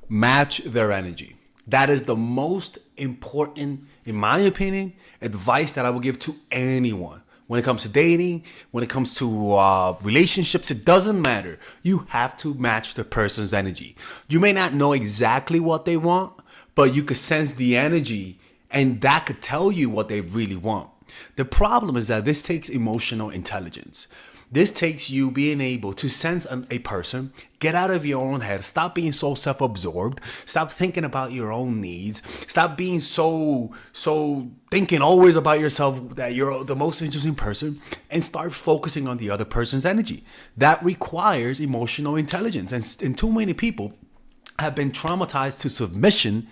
Match their energy. That is the most important, in my opinion, advice that I would give to anyone. When it comes to dating, when it comes to relationships, it doesn't matter. You have to match the person's energy. You may not know exactly what they want, but you could sense the energy, and that could tell you what they really want. The problem is that this takes emotional intelligence. This takes you being able to sense a person, get out of your own head, stop being so self-absorbed, stop thinking about your own needs, stop being so thinking always about yourself that you're the most interesting person, and start focusing on the other person's energy. That requires emotional intelligence. And too many people have been traumatized to submission.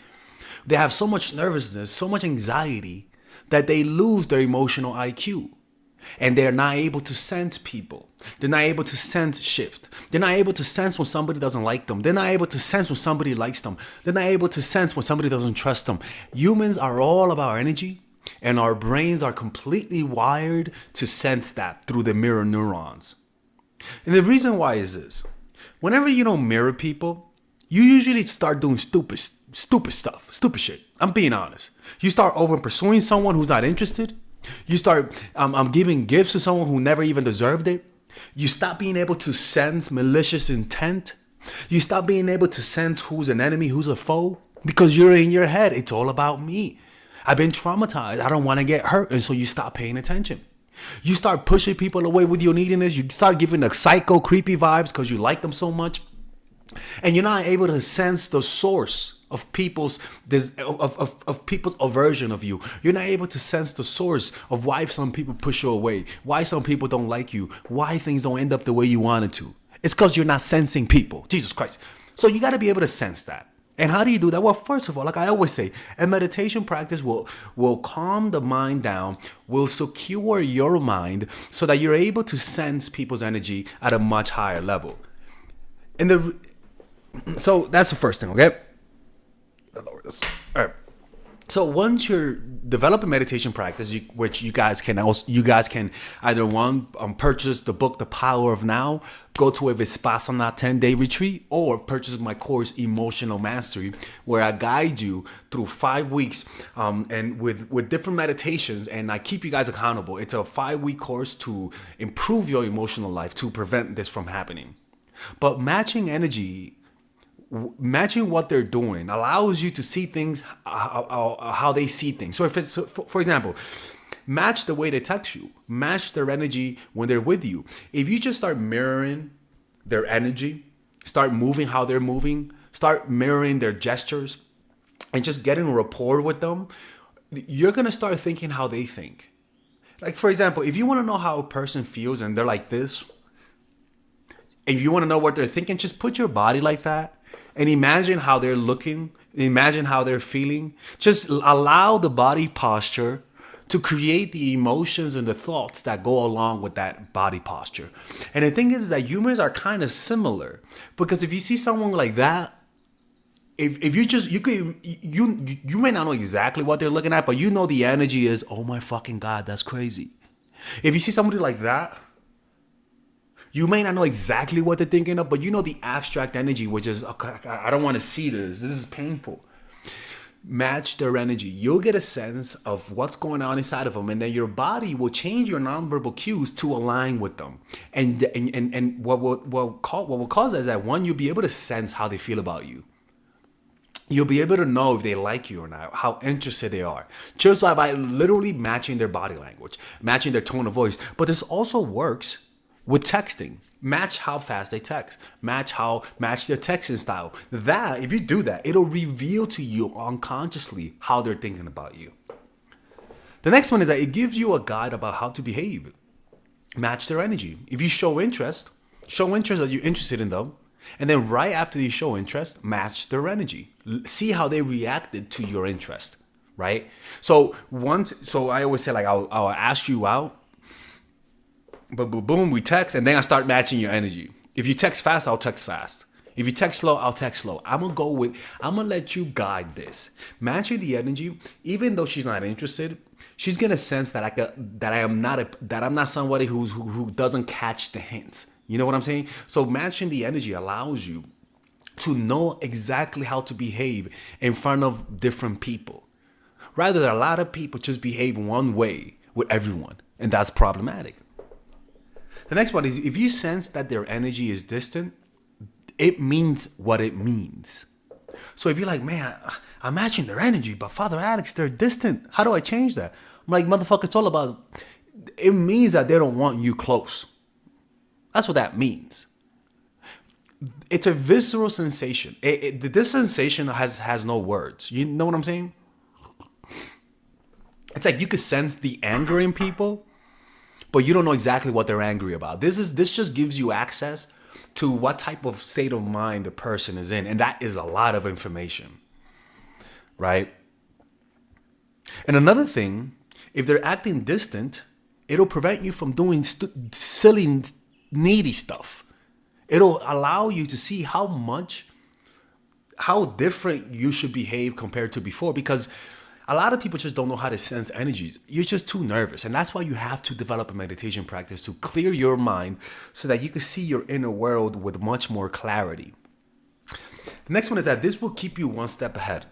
They have so much nervousness, so much anxiety that they lose their emotional IQ. And they're not able to sense people. They're not able to sense shift. They're not able to sense when somebody doesn't like them. They're not able to sense when somebody likes them. They're not able to sense when somebody doesn't trust them. Humans are all about energy, and our brains are completely wired to sense that through the mirror neurons. And the reason why is this. Whenever you don't mirror people, you usually start doing stupid stuff, stupid shit. I'm being honest. You start over pursuing someone who's not interested. You start giving gifts to someone who never even deserved it. You stop being able to sense malicious intent. You stop being able to sense who's an enemy, who's a foe, because you're in your head. It's all about me. I've been traumatized. I don't want to get hurt. And so you stop paying attention. You start pushing people away with your neediness. You start giving the psycho, creepy vibes because you like them so much. And you're not able to sense the source of people's people's aversion of you. You're not able to sense the source of why some people push you away, why some people don't like you, why things don't end up the way you wanted to. It's because you're not sensing people. Jesus Christ. So you got to be able to sense that. And how do you do that? Well, first of all, like I always say, a meditation practice will calm the mind down, will secure your mind so that you're able to sense people's energy at a much higher level. So that's the first thing, okay? Lower this. All right. So once you're developing meditation practice, which you guys can either purchase the book The Power of Now, go to a Vipassana 10-day retreat, or purchase my course Emotional Mastery, where I guide you through 5 weeks and with different meditations, and I keep you guys accountable. It's a 5-week course to improve your emotional life to prevent this from happening. But matching what they're doing allows you to see things how they see things. So if it's, for example, match the way they text you, match their energy when they're with you. If you just start mirroring their energy, start moving how they're moving, start mirroring their gestures, and just getting a rapport with them, you're going to start thinking how they think. Like, for example, if you want to know how a person feels and they're like this, if you want to know what they're thinking, just put your body like that. And imagine how they're looking. Imagine how they're feeling. Just allow the body posture to create the emotions and the thoughts that go along with that body posture. And the thing is that humans are kind of similar, because if you see someone like that, if you may not know exactly what they're looking at, but you know the energy is, oh my fucking God, that's crazy. If you see somebody like that, you may not know exactly what they're thinking of, but you know the abstract energy, which is, okay, I don't want to see this. This is painful. Match their energy. You'll get a sense of what's going on inside of them, and then your body will change your nonverbal cues to align with them. And what will cause that is that, one, you'll be able to sense how they feel about you. You'll be able to know if they like you or not, how interested they are, just by literally matching their body language, matching their tone of voice. But this also works with texting. Match how fast they text. Match their texting style. That, if you do that, it'll reveal to you unconsciously how they're thinking about you. The next one is that it gives you a guide about how to behave. Match their energy. If you show interest that you're interested in them, and then right after you show interest, match their energy. See how they reacted to your interest, right? So I always say, like, I'll ask you out, but boom, we text, and then I start matching your energy. If you text fast, I'll text fast. If you text slow, I'll text slow. I'm gonna let you guide this. Matching the energy, even though she's not interested, she's gonna sense that I'm not somebody who doesn't catch the hints. You know what I'm saying? So matching the energy allows you to know exactly how to behave in front of different people. Rather, a lot of people just behave one way with everyone, and that's problematic. The next one is if you sense that their energy is distant, it means what it means. So if you're like, man, I'm matching their energy, but Father Alex, they're distant. How do I change that? I'm like, motherfucker, it's all about, it means that they don't want you close. That's what that means. It's a visceral sensation. This sensation has no words. You know what I'm saying? It's like you could sense the anger in people, but you don't know exactly what they're angry about. This just gives you access to what type of state of mind the person is in, and that is a lot of information, right? And another thing, if they're acting distant, it'll prevent you from doing silly, needy stuff. It'll allow you to see how different you should behave compared to before, because a lot of people just don't know how to sense energies. You're just too nervous. And that's why you have to develop a meditation practice to clear your mind so that you can see your inner world with much more clarity. The next one is that this will keep you one step ahead.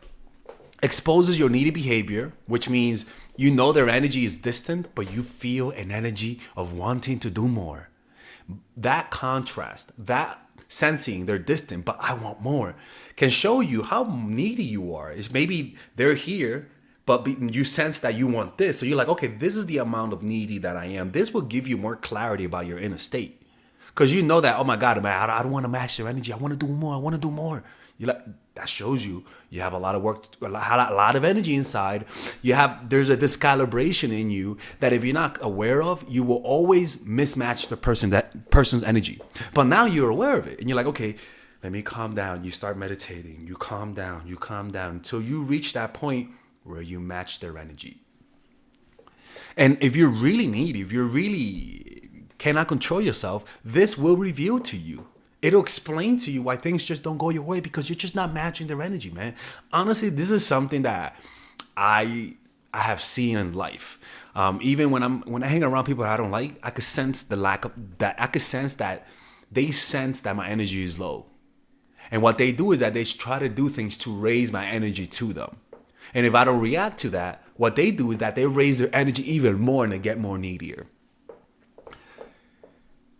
Exposes your needy behavior, which means you know their energy is distant, but you feel an energy of wanting to do more. That contrast, that sensing they're distant, but I want more, can show you how needy you are. It's maybe they're here, but you sense that you want this. So you're like, okay, this is the amount of needy that I am. This will give you more clarity about your inner state. Because you know that, oh my God, man, I don't want to match their energy. I want to do more. I want to do more. You're like, that shows you have a lot of work, a lot of energy inside. There's a discalibration in you that if you're not aware of, you will always mismatch that person's energy. But now you're aware of it, and you're like, okay, let me calm down. You start meditating. You calm down until you reach that point where you match their energy. And if you're really needy, if you really cannot control yourself, this will reveal to you. It'll explain to you why things just don't go your way, because you're just not matching their energy, man. Honestly, this is something that I have seen in life. Even when I hang around people that I don't like, I could sense the lack of that. I could sense that they sense that my energy is low. And what they do is that they try to do things to raise my energy to them. And if I don't react to that, what they do is that they raise their energy even more and they get more needier.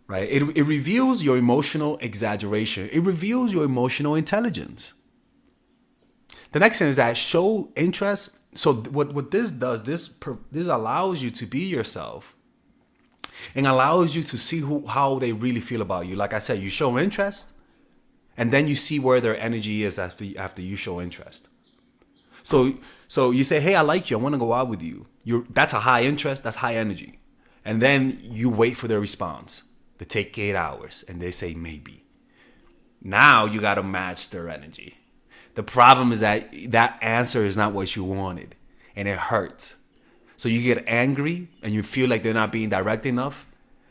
Right? It reveals your emotional exaggeration. It reveals your emotional intelligence. The next thing is that show interest. So what this does, this allows you to be yourself and allows you to see how they really feel about you. Like I said, you show interest and then you see where their energy is after you show interest. So you say, hey, I like you. I want to go out with you. That's a high interest. That's high energy. And then you wait for their response. They take 8 hours and they say maybe. Now you got to match their energy. The problem is that answer is not what you wanted and it hurts. So you get angry and you feel like they're not being direct enough.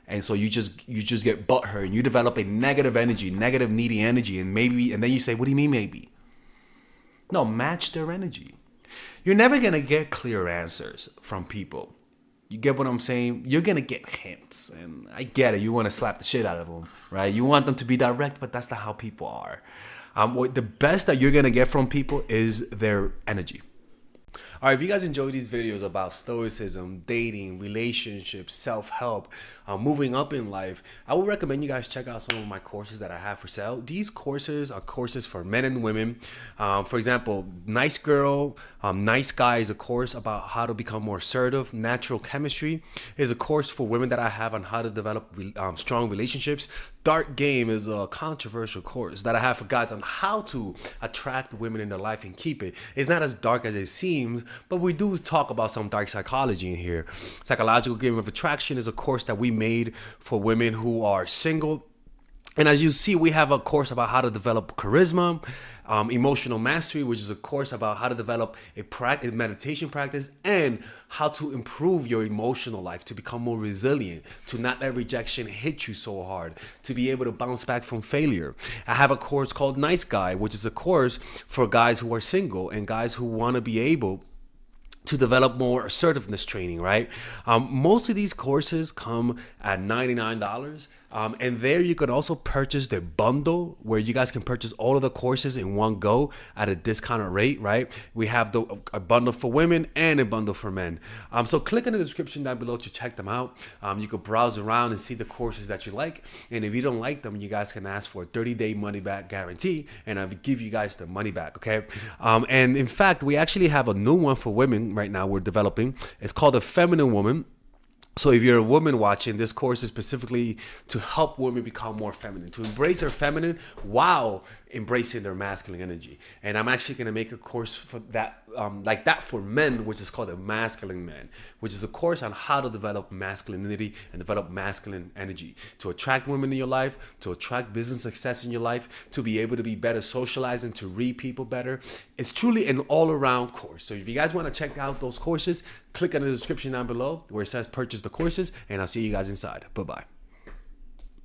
And so you just get butthurt and you develop a negative energy, negative needy energy. And then you say, what do you mean maybe? No, match their energy. You're never going to get clear answers from people. You get what I'm saying? You're going to get hints. And I get it. You want to slap the shit out of them, right? You want them to be direct, but that's not how people are. The best that you're going to get from people is their energy. All right, if you guys enjoy these videos about stoicism, dating, relationships, self-help, moving up in life, I would recommend you guys check out some of my courses that I have for sale. These courses are courses for men and women. For example, Nice Girl, Nice Guy is a course about how to become more assertive. Natural Chemistry is a course for women that I have on how to develop strong relationships. Dark Game is a controversial course that I have for guys on how to attract women in their life and keep it. It's not as dark as it seems, but we do talk about some dark psychology in here. Psychological Game of Attraction is a course that we made for women who are single. And as you see, we have a course about how to develop charisma, emotional mastery, which is a course about how to develop a meditation practice and how to improve your emotional life, to become more resilient, to not let rejection hit you so hard, to be able to bounce back from failure. I have a course called Nice Guy, which is a course for guys who are single and guys who want to be able to develop more assertiveness training, right? Most of these courses come at $99. And there you can also purchase the bundle where you guys can purchase all of the courses in one go at a discounted rate, right? We have a bundle for women and a bundle for men. So click in the description down below to check them out. You can browse around and see the courses that you like. And if you don't like them, you guys can ask for a 30-day money back guarantee, and I'll give you guys the money back, okay? And in fact, we actually have a new one for women right now we're developing. It's called the Feminine Woman. So if you're a woman watching, this course is specifically to help women become more feminine, to embrace their feminine while embracing their masculine energy. And I'm actually going to make a course for that, like that for men, which is called the Masculine Man, which is a course on how to develop masculinity and develop masculine energy to attract women in your life, to attract business success in your life, to be able to be better socializing, to read people better. It's truly an all-around course. So if you guys want to check out those courses, click on the description down below where it says purchase the courses, and I'll see you guys inside. Bye-bye.